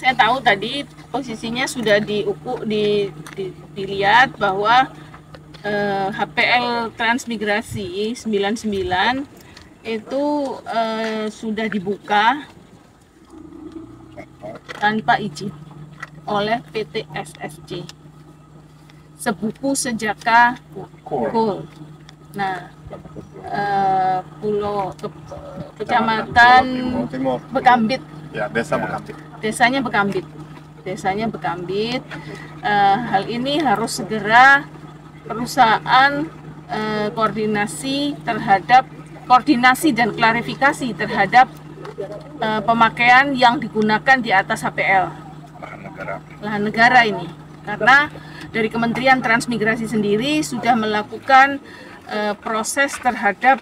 saya tahu tadi posisinya sudah dilihat bahwa HPL Transmigrasi 99 itu sudah dibuka tanpa izin oleh PT SSC, Sebuku Sejaka Gold. Nah, Kecamatan Bekambit, ya, desa Bekambit. Desanya Bekambit. Hal ini harus segera perusahaan koordinasi dan klarifikasi terhadap pemakaian yang digunakan di atas HPL lahan negara ini, karena dari Kementerian Transmigrasi sendiri sudah melakukan proses terhadap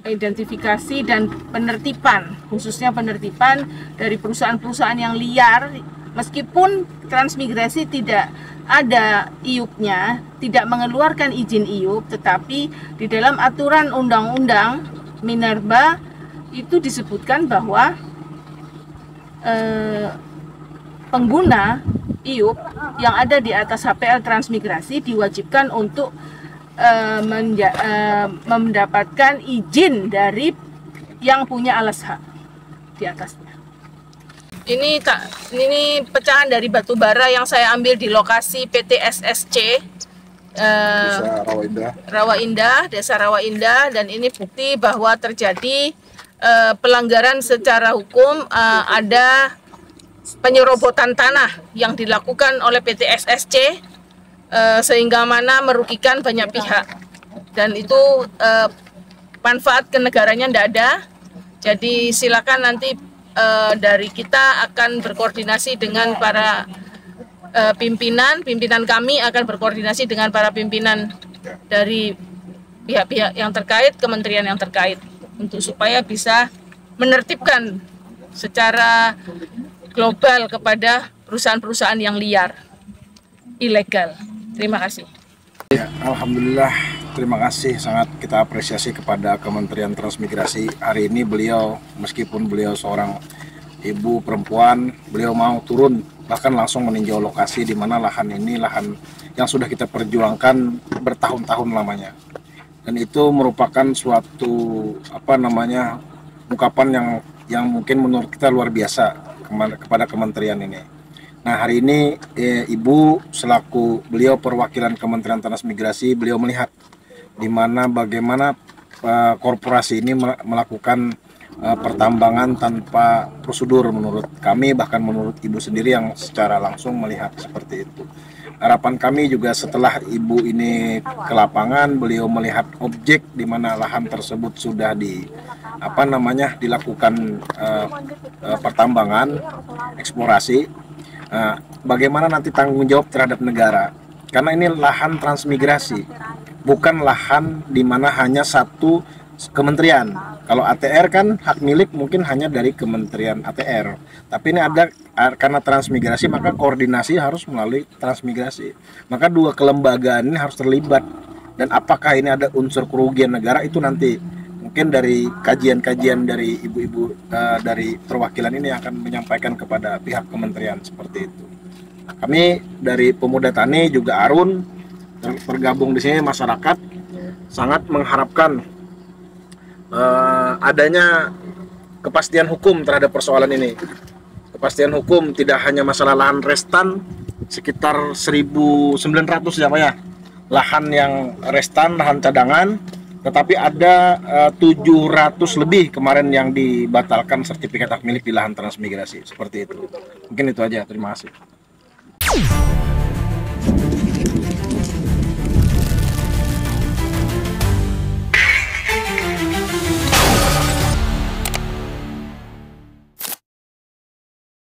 identifikasi dan penertiban, khususnya penertiban dari perusahaan-perusahaan yang liar, meskipun transmigrasi tidak ada IUP-nya, tidak mengeluarkan izin IUP, tetapi di dalam aturan undang-undang Minerba itu disebutkan bahwa pengguna IUP yang ada di atas HPL transmigrasi diwajibkan untuk mendapatkan izin dari yang punya alas hak di atasnya. Ini pecahan dari batu bara yang saya ambil di lokasi PT SSC Desa Rawa Indah, dan ini bukti bahwa terjadi pelanggaran secara hukum, ada penyerobotan tanah yang dilakukan oleh PT SSC sehingga mana merugikan banyak pihak, dan itu manfaat ke negaranya tidak ada. Jadi silakan nanti dari kita akan berkoordinasi dengan para pimpinan kami akan berkoordinasi dengan para pimpinan dari pihak-pihak yang terkait, kementerian yang terkait, untuk supaya bisa menertibkan secara global kepada perusahaan-perusahaan yang liar, ilegal. Terima kasih. Ya, alhamdulillah, terima kasih, sangat kita apresiasi kepada Kementerian Transmigrasi. Hari ini beliau, meskipun beliau seorang ibu perempuan, beliau mau turun bahkan langsung meninjau lokasi di mana lahan ini lahan yang sudah kita perjuangkan bertahun-tahun lamanya. Dan itu merupakan suatu ungkapan yang mungkin menurut kita luar biasa kepada kementerian ini. Nah, hari ini Ibu selaku beliau perwakilan Kementerian Transmigrasi, beliau melihat bagaimana korporasi ini melakukan pertambangan tanpa prosedur menurut kami, bahkan menurut Ibu sendiri yang secara langsung melihat seperti itu. Harapan kami juga setelah Ibu ini ke lapangan, beliau melihat objek di mana lahan tersebut sudah dilakukan pertambangan, eksplorasi. Bagaimana nanti tanggung jawab terhadap negara? Karena ini lahan transmigrasi, bukan lahan di mana hanya satu kementerian. Kalau ATR kan hak milik mungkin hanya dari Kementerian ATR, tapi ini ada karena transmigrasi, maka koordinasi harus melalui transmigrasi. Maka dua kelembagaan ini harus terlibat. Dan apakah ini ada unsur kerugian negara, itu nanti mungkin dari kajian-kajian dari ibu-ibu dari perwakilan ini akan menyampaikan kepada pihak kementerian seperti itu. Kami dari Pemuda Tani juga Arun bergabung di sini, masyarakat sangat mengharapkan adanya kepastian hukum terhadap persoalan ini. Kepastian hukum tidak hanya masalah lahan restan sekitar 1.900 ya Pak ya, lahan yang restan, lahan cadangan, tetapi ada 700 lebih kemarin yang dibatalkan sertifikat hak milik di lahan transmigrasi, seperti itu. Mungkin itu aja, terima kasih.